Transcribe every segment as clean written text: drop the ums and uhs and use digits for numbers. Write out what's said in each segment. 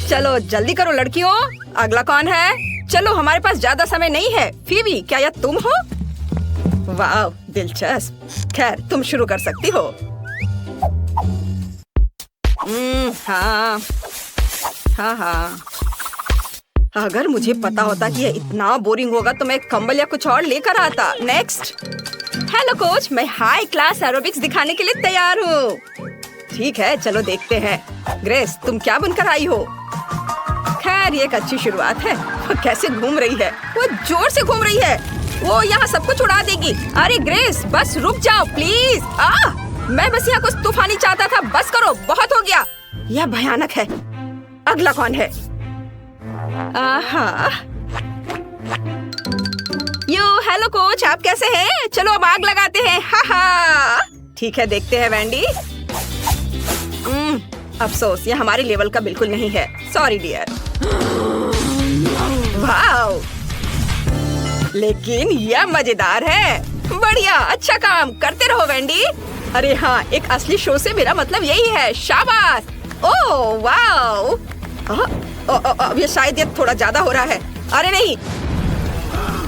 चलो जल्दी करो लड़कियों, अगला कौन है? चलो हमारे पास ज्यादा समय नहीं है। फीबी, क्या यह तुम हो? वाह, दिलचस्प। खैर, तुम शुरू कर सकती हो। हाँ हाँ, अगर मुझे पता होता कि यह इतना बोरिंग होगा तो मैं कंबल या कुछ और लेकर आता। नेक्स्ट। हेलो कोच, मैं हाई क्लास एरोबिक्स दिखाने के लिए तैयार हूँ। ठीक है, चलो देखते हैं। ग्रेस, तुम क्या बनकर आई हो? खैर, ये एक अच्छी शुरुआत है। वो कैसे घूम रही है? वो जोर से घूम रही है। वो यहाँ सब कुछ उड़ा देगी। अरे ग्रेस, बस रुक जाओ प्लीज। मैं बस यहाँ कुछ तूफानी चाहता था। बस करो, बहुत हो गया। यह भयानक है। अगला कौन है? हेलो कोच, आप कैसे हैं? चलो अब आग लगाते हैं। हा। ठीक है, देखते हैं वैंडी। अफसोस, ये हमारे लेवल का बिल्कुल नहीं है। Sorry dear. वाह, लेकिन यह मजेदार है। बढ़िया, अच्छा काम करते रहो वैंडी। अरे हाँ, एक असली शो से मेरा मतलब यही है। शाबाश। ओह वाह, अब ये शायद ये थोड़ा ज्यादा हो रहा है। अरे नहीं,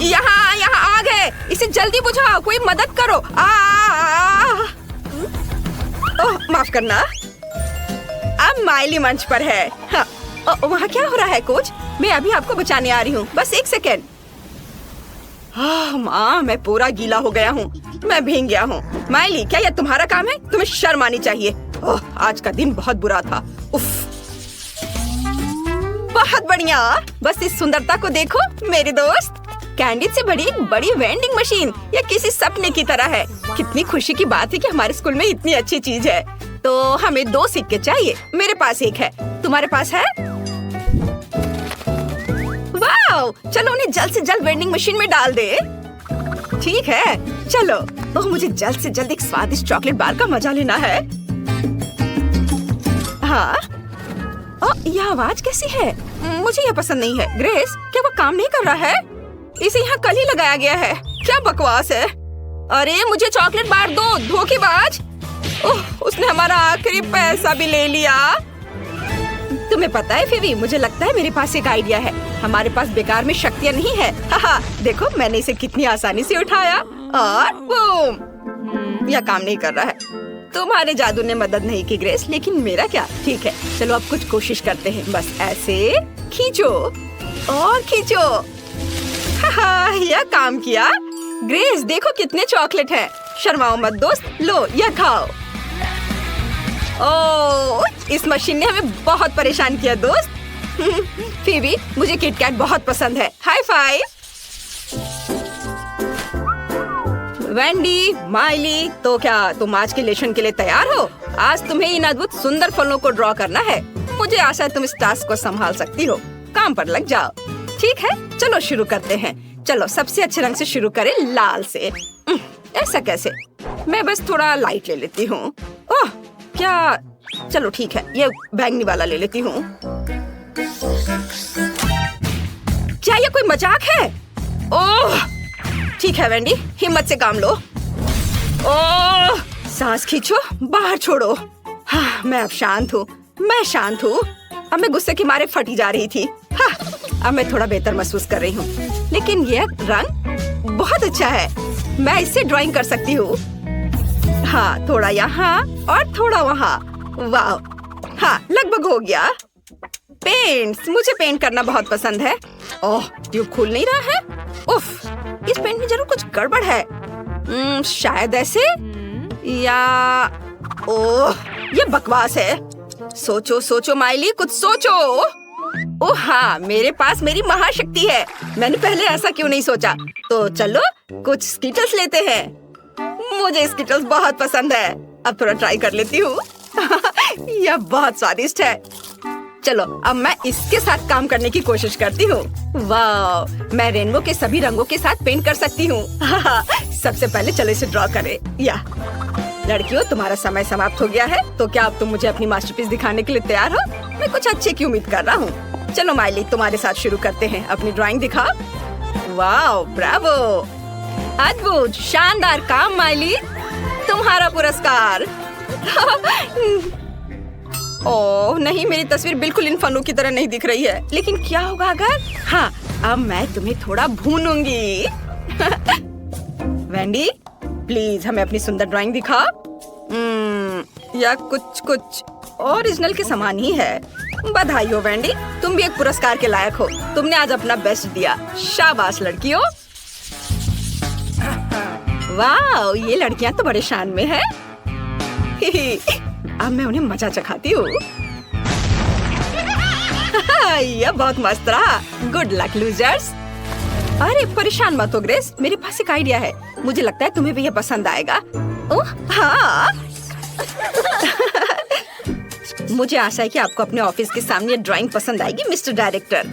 यहाँ आग है। इसे जल्दी बुझाओ, कोई मदद करो। ओह, माफ करना। अब माइली मंच पर है। हाँ, वहाँ क्या हो रहा है कोच? मैं अभी आपको बचाने आ रही हूँ, बस एक सेकेंड। माँ, मैं पूरा गीला हो गया हूँ। मैं भीग गया हूँ। माइली, क्या यह तुम्हारा काम है? तुम्हें शर्म आनी चाहिए। ओह, आज का दिन बहुत बुरा था। उफ, बहुत बढ़िया। बस इस सुंदरता को देखो मेरे दोस्त। कैंडी से बड़ी एक बड़ी वेंडिंग मशीन, यह किसी सपने की तरह है। कितनी खुशी की बात है कि हमारे स्कूल में इतनी अच्छी चीज है। तो हमें 2 सिक्के चाहिए। मेरे पास एक है, तुम्हारे पास है? वाह, चलो उन्हें जल्द से जल्द वेंडिंग मशीन में डाल दे। ठीक है, चलो। तो मुझे जल्द से जल्द एक स्वादिष्ट चॉकलेट बार का मजा लेना है। हाँ, यह आवाज कैसी है? मुझे यह पसंद नहीं है। ग्रेस, क्या वो काम नहीं कर रहा है? इसे यहाँ कल ही लगाया गया है। क्या बकवास है। अरे मुझे चॉकलेट बार दो, धोखेबाज। ओह, उसने हमारा आखिरी पैसा भी ले लिया। तुम्हें पता है फीबी, मुझे लगता है मेरे पास एक आइडिया है। हमारे पास बेकार में शक्तियाँ नहीं है। हाहा, देखो मैंने इसे कितनी आसानी से उठाया और बूम। यह काम नहीं कर रहा है। तुम्हारे जादू ने मदद नहीं की ग्रेस, लेकिन मेरा क्या। ठीक है, चलो अब कुछ कोशिश करते हैं। बस ऐसे खींचो और खींचो। हाहा, यह काम किया। ग्रेस, देखो कितने चॉकलेट हैं। शर्माओ मत दोस्त, लो यह खाओ। ओह, इस मशीन ने हमें बहुत परेशान किया दोस्त। फीबी, मुझे किटकैट बहुत पसंद है। High five. वेंडी, माइली, तो क्या तुम आज के लेसन के लिए तैयार हो? आज तुम्हें इन अद्भुत सुंदर फलों को ड्रॉ करना है। मुझे आशा है तुम इस टास्क को संभाल सकती हो। काम पर लग जाओ। ठीक है, चलो शुरू करते हैं। चलो सबसे अच्छे रंग से शुरू करें, लाल से। ऐसा कैसे? मैं बस थोड़ा लाइट ले लेती हूँ। ओह, क्या? चलो ठीक है, ये बैंगनी वाला ले लेती हूँ। क्या ये कोई मजाक है? ओह, ठीक है वेंडी, हिम्मत से काम लो। ओह, सांस खींचो, बाहर छोड़ो। हाँ, मैं अब शांत हूँ। मैं शांत हूँ। अब मैं गुस्से के मारे फटी जा रही थी। हाँ, अब मैं थोड़ा बेहतर महसूस कर रही हूँ। लेकिन यह रंग बहुत अच्छा है। मैं इससे ड्राइंग कर सकती हूँ। हाँ, थोड़ा यहाँ और थोड़ा वहाँ। वाह, हाँ, लगभग हो गया। पेंट्स, मुझे पेंट करना बहुत पसंद है। ओह, ट्यूब खुल नहीं रहा है। उफ, इस पेंट में जरूर कुछ गड़बड़ है। शायद ऐसे या ओह, ये बकवास है। सोचो सोचो माइली, कुछ सोचो। ओह हाँ, मेरे पास मेरी महाशक्ति है। मैंने पहले ऐसा क्यों नहीं सोचा। तो चलो कुछ स्किटल्स लेते हैं। मुझे स्किटल्स बहुत पसंद है। अब थोड़ा ट्राई कर लेती हूँ। यह बहुत स्वादिष्ट है। चलो अब मैं इसके साथ काम करने की कोशिश करती हूँ। वाह, मैं रेनबो के सभी रंगों के साथ पेंट कर सकती हूँ। सबसे पहले चलो इसे ड्रॉ करें। या लड़कियों, तुम्हारा समय समाप्त हो गया है। तो क्या अब तुम मुझे अपनी मास्टरपीस दिखाने के लिए तैयार हो? मैं कुछ अच्छे की उम्मीद कर रहा हूँ। चलो माइली, तुम्हारे साथ शुरू करते हैं। अपनी ड्राइंग दिखाओ। वाह, ब्रावो, अद्भुत, शानदार काम माइली। तुम्हारा पुरस्कार। ओह नहीं, मेरी तस्वीर बिल्कुल इन फनों की तरह नहीं दिख रही है। लेकिन क्या होगा अगर? हाँ, अब मैं तुम्हें थोड़ा भूनूंगी। वेंडी, प्लीज हमें अपनी सुंदर ड्राइंग दिखा। या कुछ ओरिजिनल के समान ही है। बधाई हो वेंडी, तुम भी एक पुरस्कार के लायक हो। तुमने आज अपना बेस्ट दिया। शाबाश लड़कियों। वाह, ये लड़कियां तो बड़े शान में है। अब मैं उन्हें मजा चखाती हूँ। यह बहुत मस्त रहा। Good luck losers. अरे परेशान मत हो ग्रेस, मेरे पास एक आइडिया है। मुझे लगता है तुम्हें भी यह पसंद आएगा। ओह हाँ। मुझे आशा है कि आपको अपने ऑफिस के सामने ड्राइंग पसंद आएगी मिस्टर डायरेक्टर।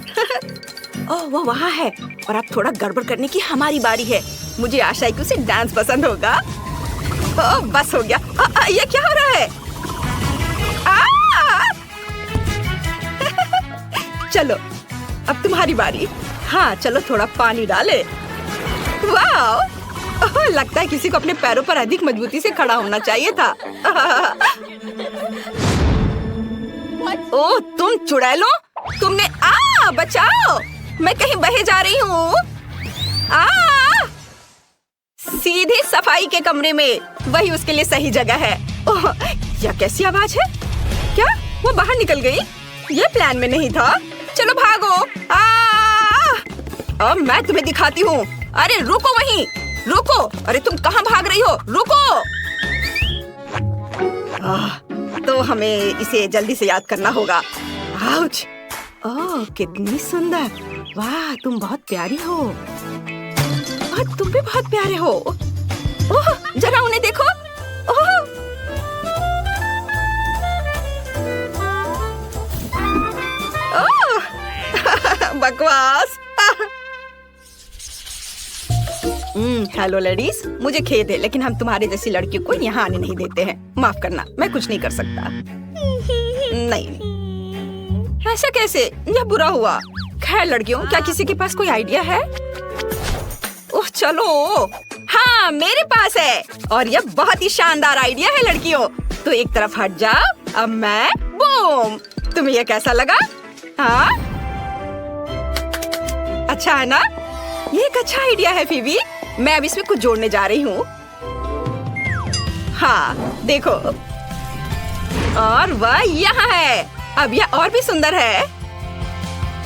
ओह वो वहाँ है और अब थोड़ा गड़बड़ करने की हमारी बारी है। मुझे आशा है कि उसे डांस पसंद होगा। ओह बस हो गया। ये क्या हो रहा है? चलो अब तुम्हारी बारी। हाँ चलो थोड़ा पानी डाले। वाह, लगता है किसी को अपने पैरों पर अधिक मजबूती से खड़ा होना चाहिए था। ओह तुम चुड़ैलो, तुमने बचाओ, मैं कहीं बहे जा रही हूँ। सीधे सफाई के कमरे में, वही उसके लिए सही जगह है। ओह यह कैसी आवाज है? क्या वो बाहर निकल गई? ये प्लान में नहीं था। चलो भागो। अब मैं तुम्हें दिखाती हूँ। अरे रुको वहीं, रुको। अरे तुम कहाँ भाग रही हो? रुको। तो हमें इसे जल्दी से याद करना होगा। आउच। ओह कितनी सुंदर। वाह तुम बहुत प्यारी हो। तुम भी बहुत प्यारे हो। ओह जरा उन्हें देखो। ओह बकवास। हेलो लेडीज, मुझे खेद है लेकिन हम तुम्हारे जैसी लड़कियों को यहाँ आने नहीं देते हैं। माफ करना, मैं कुछ नहीं कर सकता। नहीं ऐसा कैसे? यह बुरा हुआ। खैर लड़कियों, क्या किसी के पास कोई आइडिया है? ओह चलो। हाँ मेरे पास है और यह बहुत ही शानदार आइडिया है लड़कियों। तो एक तरफ हट जाओ। अब मैं बूम। तुम्हें यह कैसा लगा? हाँ अच्छा है ना? ये एक अच्छा आइडिया है फीबी। मैं अब इसमें कुछ जोड़ने जा रही हूँ। हाँ देखो, और वह यहाँ है। अब यह और भी सुंदर है।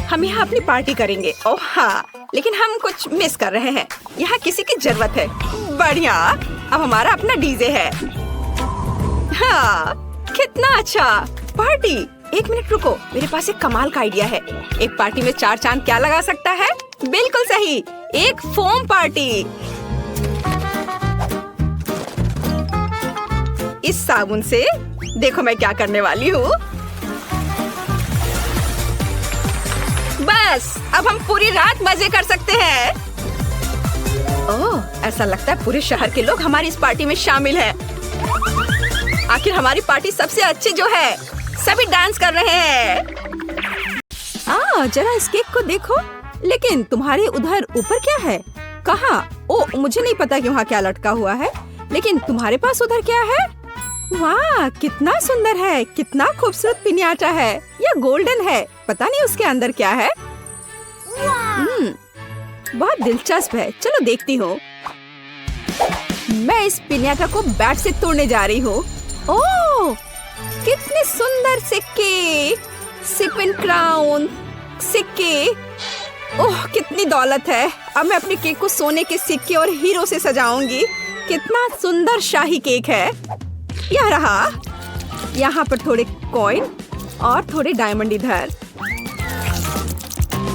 हम यहाँ अपनी पार्टी करेंगे। ओह हाँ, लेकिन हम कुछ मिस कर रहे हैं। यहाँ किसी की जरूरत है। बढ़िया, अब हमारा अपना डीजे है। हाँ कितना अच्छा। पार्टी। एक मिनट रुको, मेरे पास एक कमाल का आइडिया है। एक पार्टी में 4 चांद क्या लगा सकता है? बिल्कुल सही, एक फोम पार्टी। इस साबुन से देखो मैं क्या करने वाली हूँ। बस अब हम पूरी रात मजे कर सकते हैं। ओह ऐसा लगता है पूरे शहर के लोग हमारी इस पार्टी में शामिल हैं। आखिर हमारी पार्टी सबसे अच्छी जो है। सभी डांस कर रहे हैं। जरा इस केक को देखो। लेकिन तुम्हारे उधर ऊपर क्या है? कहाँ? ओ मुझे नहीं पता कि वहाँ क्या लटका हुआ है, लेकिन तुम्हारे पास उधर क्या है? वाह कितना सुंदर है, कितना खूबसूरत पिन्याटा है। यह गोल्डन है, पता नहीं उसके अंदर क्या है। बहुत दिलचस्प है, चलो देखती हूँ। मैं इस पिन्याटा को बैट से तोड़ने जा रही हूँ। ओह कितने सुंदर सिक्के, सिक्विन क्राउन सिक्के। ओह कितनी दौलत है। अब मैं अपने केक को सोने के सिक्के और हीरो से सजाऊंगी। कितना सुंदर शाही केक है। यह रहा। यहाँ पर थोड़े कॉइन और थोड़े डायमंड इधर,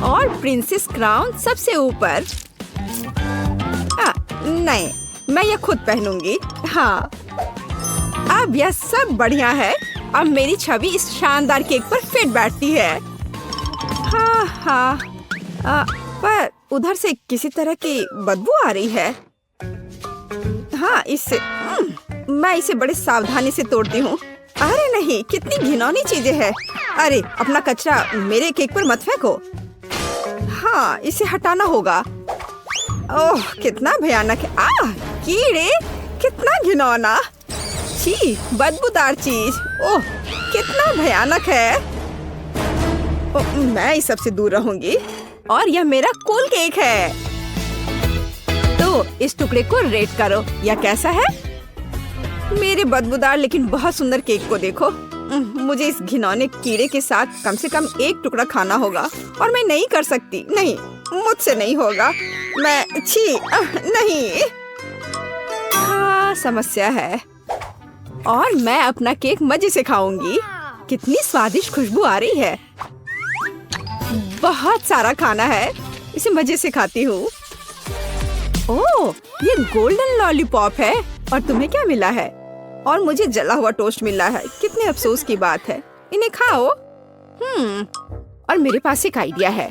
और प्रिंसेस क्राउन सबसे ऊपर। नहीं, मैं यह खुद पहनूंगी। हाँ अब यह सब बढ़िया है। अब मेरी छवि इस शानदार केक पर फिट बैठती है। हाँ पर उधर से किसी तरह की बदबू आ रही है। हाँ इससे मैं इसे बड़ी सावधानी से तोड़ती हूँ। अरे नहीं, कितनी घिनौनी चीजें हैं। अरे अपना कचरा मेरे केक पर मत फेंको। हाँ इसे हटाना होगा। ओह कितना भयानक है। कीड़े, कितना घिनौना। छी, बदबूदार चीज। ओह कितना भयानक है। मैं इस सबसे दूर रहूंगी। और यह मेरा कूल केक है। तो इस टुकड़े को रेट करो, यह कैसा है? मेरे बदबूदार लेकिन बहुत सुंदर केक को देखो। मुझे इस घिनौने कीड़े के साथ कम से कम एक टुकड़ा खाना होगा और मैं नहीं कर सकती। नहीं, मुझसे नहीं होगा। मैं नहीं। हाँ, समस्या है। और मैं अपना केक मजे से खाऊंगी। कितनी स्वादिष्ट खुशबू आ रही है। बहुत सारा खाना है, इसे मजे से खाती हूँ। ओह, ये गोल्डन लॉलीपॉप है। और तुम्हें क्या मिला है? और मुझे जला हुआ टोस्ट मिला है। कितने अफसोस की बात है। इन्हें खाओ। और मेरे पास एक आइडिया है।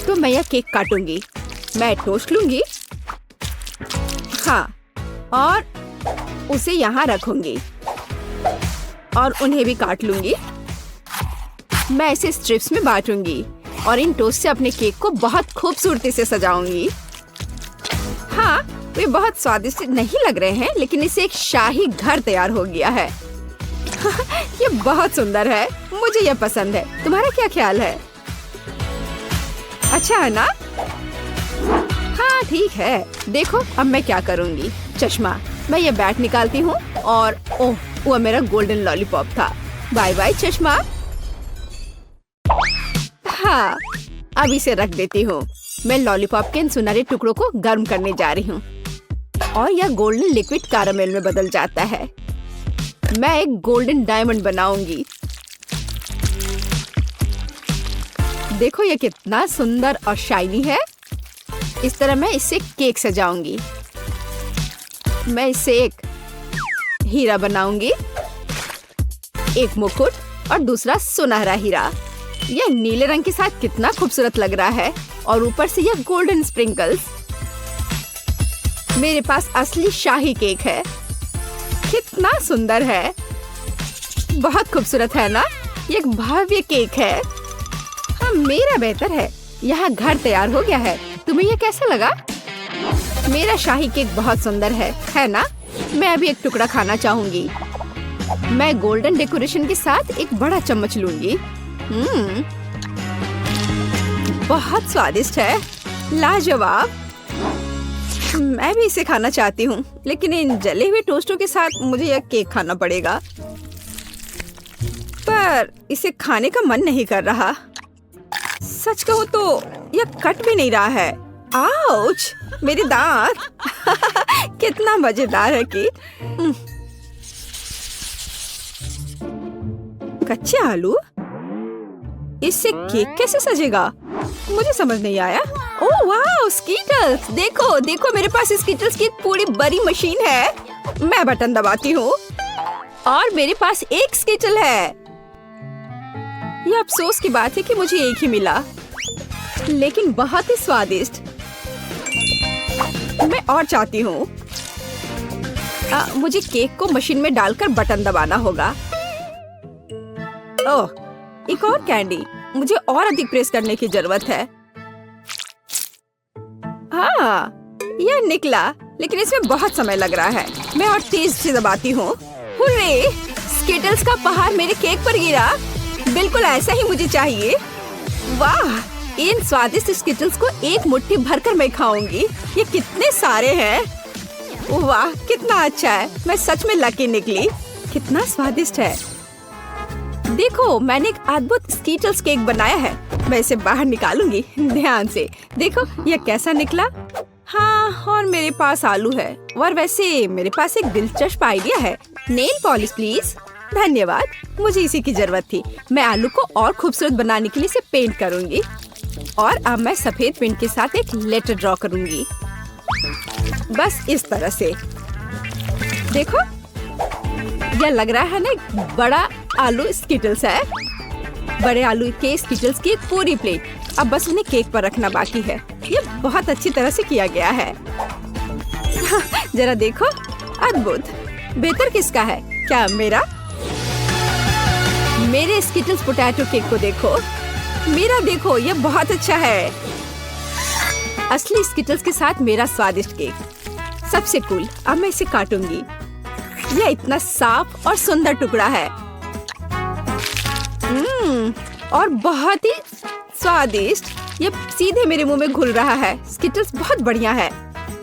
तो मैं यह केक काटूंगी। मैं टोस्ट लूंगी। हाँ, और उसे यहाँ रखूंगी। और उन्हें भी काट लूंगी। मैं इसे स्ट्रिप्स में बांटूंगी और इन टोस्ट से अपने केक को बहुत खूबसूरती से सजाऊंगी। हाँ, वे बहुत स्वादिष्ट नहीं लग रहे हैं, लेकिन इससे एक शाही घर तैयार हो गया है। ये बहुत सुंदर है। मुझे यह पसंद है। तुम्हारा क्या ख्याल है? अच्छा है ना? हाँ, ठीक है। देखो अब मैं क्या करूँगी। चश्मा, मैं ये बैट निकालती हूँ और ओह, वो मेरा गोल्डन लॉलीपॉप था। बाय बाय चश्मा। हाँ, अब इसे रख देती हूँ। मैं लॉलीपॉप के इन सुनहरे टुकड़ों को गर्म करने जा रही हूँ और यह गोल्डन लिक्विड कैरामेल में बदल जाता है। मैं एक गोल्डन डायमंड बनाऊंगी। देखो ये कितना सुंदर और शाइनी है। इस तरह मैं इससे केक सजाऊंगी। मैं इससे एक हीरा बनाऊंगी, एक मुकुट और दूसरा सुनहरा हीरा। यह नीले रंग के साथ कितना खूबसूरत लग रहा है। और ऊपर से यह गोल्डन स्प्रिंकल्स। मेरे पास असली शाही केक है। कितना सुंदर है। बहुत खूबसूरत है ना? ये एक भव्य केक है। हाँ, मेरा बेहतर है। यहाँ घर तैयार हो गया है। तुम्हें यह कैसा लगा? मेरा शाही केक बहुत सुंदर है ना? मैं अभी एक टुकड़ा खाना चाहूंगी। मैं गोल्डन डेकोरेशन के साथ एक बड़ा चम्मच लूंगी। बहुत स्वादिष्ट है। लाजवाब। मैं भी इसे खाना चाहती हूँ, लेकिन इन जले हुए टोस्टों के साथ मुझे यह केक खाना पड़ेगा। पर इसे खाने का मन नहीं कर रहा। सच कहूँ तो यह कट भी नहीं रहा है। आउच! मेरे दांत। कितना मजेदार है केक। कच्चे आलू? इससे केक कैसे सजेगा? मुझे समझ नहीं आया। ओह वाह, स्कीटल्स! देखो देखो, मेरे पास स्कीटल्स की एक पूरी बड़ी मशीन है। मैं बटन दबाती हूँ और मेरे पास एक स्कीटल है। यह अफसोस की बात है कि मुझे एक ही मिला, लेकिन बहुत ही स्वादिष्ट। मैं और चाहती हूँ। मुझे केक को मशीन में डालकर बटन दबाना होगा। ओह, एक और कैंडी। मुझे और अधिक प्रेस करने की जरूरत है। हाँ, यह निकला, लेकिन इसमें बहुत समय लग रहा है। मैं और तेज से दबाती हूँ। हुर्रे! स्किटल्स का पहाड़ मेरे केक पर गिरा। बिल्कुल ऐसा ही मुझे चाहिए। वाह! इन स्वादिष्ट स्किटल्स को एक मुट्ठी भरकर मैं खाऊंगी। ये कितने सारे हैं। वाह, कितना अच्छा है। मैं सच में लकी निकली। कितना स्वादिष्ट है। देखो, मैंने एक अद्भुत स्कीटल्स केक बनाया है। मैं इसे बाहर निकालूंगी। ध्यान से देखो यह कैसा निकला। हाँ, और मेरे पास आलू है। और वैसे मेरे पास एक दिलचस्प आइडिया है। Nail polish please. धन्यवाद, मुझे इसी की जरूरत थी। मैं आलू को और खूबसूरत बनाने के लिए इसे पेंट करूंगी। और अब मैं सफेद पेंट के साथ एक लेटर ड्रॉ करूंगी। बस इस तरह से। देखो, यह लग रहा है ना एक बड़ा आलू स्किटल्स है। बड़े आलू के स्किटल्स की एक पूरी प्लेट। अब बस उन्हें केक पर रखना बाकी है। ये बहुत अच्छी तरह से किया गया है। जरा देखो, अद्भुत। बेहतर किसका है? क्या मेरा? मेरे स्किटल्स पोटैटो केक को देखो। मेरा देखो, यह बहुत अच्छा है। असली स्किटल्स के साथ मेरा स्वादिष्ट केक। सबसे कूल। अब मैं इसे काटूंगी। यह इतना साफ और सुंदर टुकड़ा है। और बहुत ही स्वादिष्ट। ये सीधे मेरे मुंह में घुल रहा है। स्किटल्स बहुत बढ़िया है।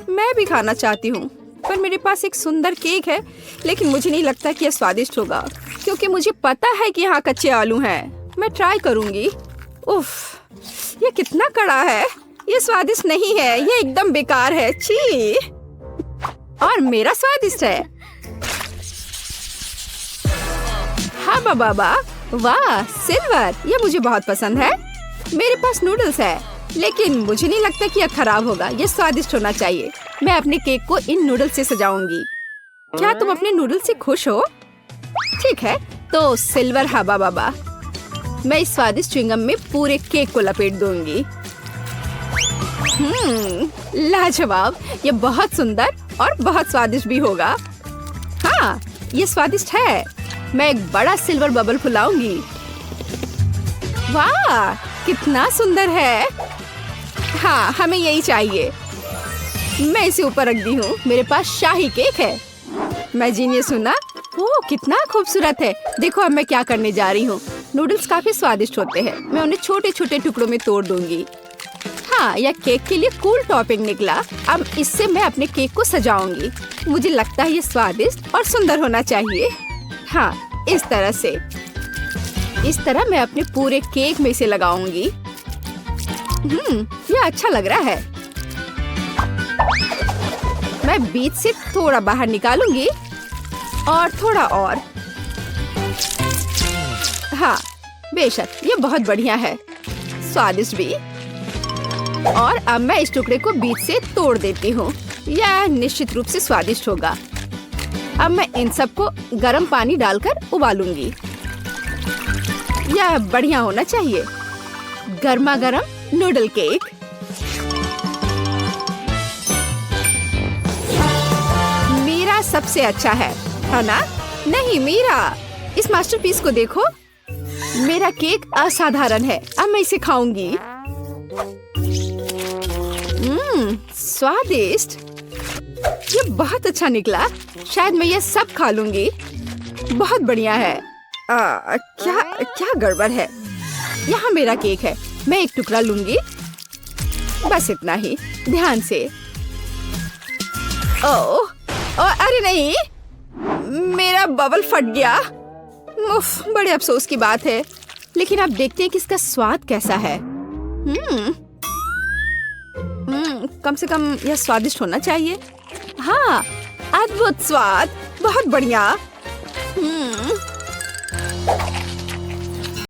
मैं भी खाना चाहती हूँ, पर मेरे पास एक सुंदर केक है, लेकिन मुझे नहीं लगता कि यह स्वादिष्ट होगा, क्योंकि मुझे पता है कि यहाँ कच्चे आलू हैं। मैं ट्राई करूँगी। उफ, ये कितना कड़ा है। ये स्वादिष्ट नहीं है, ये एकदम बेकार है। छी। और मेरा स्वादिष्ट है। हाँ बाबा, वाह सिल्वर, ये मुझे बहुत पसंद है। मेरे पास नूडल्स है, लेकिन मुझे नहीं लगता कि यह खराब होगा। यह स्वादिष्ट होना चाहिए। मैं अपने केक को इन नूडल्स से सजाऊंगी। क्या तुम अपने नूडल्स से खुश हो? ठीक है, तो सिल्वर हवा बाबा। मैं इस स्वादिष्ट च्युइंगम में पूरे केक को लपेट दूंगी। लाजवाब। ये बहुत सुंदर और बहुत स्वादिष्ट भी होगा। हाँ, ये स्वादिष्ट है। मैं एक बड़ा सिल्वर बबल फुलाऊंगी। वाह, कितना सुंदर है। हाँ, हमें यही चाहिए। मैं इसे ऊपर रख दी हूँ। मेरे पास शाही केक है। मैं जीनियस हूँ ना? ओह, कितना खूबसूरत है। देखो अब मैं क्या करने जा रही हूँ। नूडल्स काफी स्वादिष्ट होते हैं। मैं उन्हें छोटे छोटे टुकड़ों में तोड़ दूंगी। हाँ, यह केक के लिए कूल टॉपिंग निकला। अब इससे मैं अपने केक को सजाऊंगी। मुझे लगता है ये स्वादिष्ट और सुंदर होना चाहिए। हाँ, इस तरह से। इस तरह मैं अपने पूरे केक में इसे लगाऊंगी। ये अच्छा लग रहा है। मैं बीच से थोड़ा बाहर निकालूंगी और थोड़ा और। हाँ, बेशक ये बहुत बढ़िया है, स्वादिष्ट भी। और अब मैं इस टुकड़े को बीच से तोड़ देती हूँ। यह निश्चित रूप से स्वादिष्ट होगा। अब मैं इन सबको गर्म पानी डालकर उबालूंगी। यह बढ़िया होना चाहिए। गर्मा गर्म नूडल केक। मेरा सबसे अच्छा है ना? नहीं, मेरा। इस मास्टरपीस को देखो। मेरा केक असाधारण है। अब मैं इसे खाऊंगी। स्वादिष्ट। ये बहुत अच्छा निकला। शायद मैं ये सब खा लूंगी। बहुत बढ़िया है। क्या क्या गड़बड़ है? यहाँ मेरा केक है। मैं एक टुकड़ा लूंगी। बस इतना ही। ध्यान से। ओह, अरे नहीं, मेरा बबल फट गया। उफ, बड़े अफसोस की बात है। लेकिन अब देखते हैं कि इसका स्वाद कैसा है। कम से कम यह स्वादिष्ट होना चाहिए। हाँ, अद्भुत स्वाद। बहुत बढ़िया।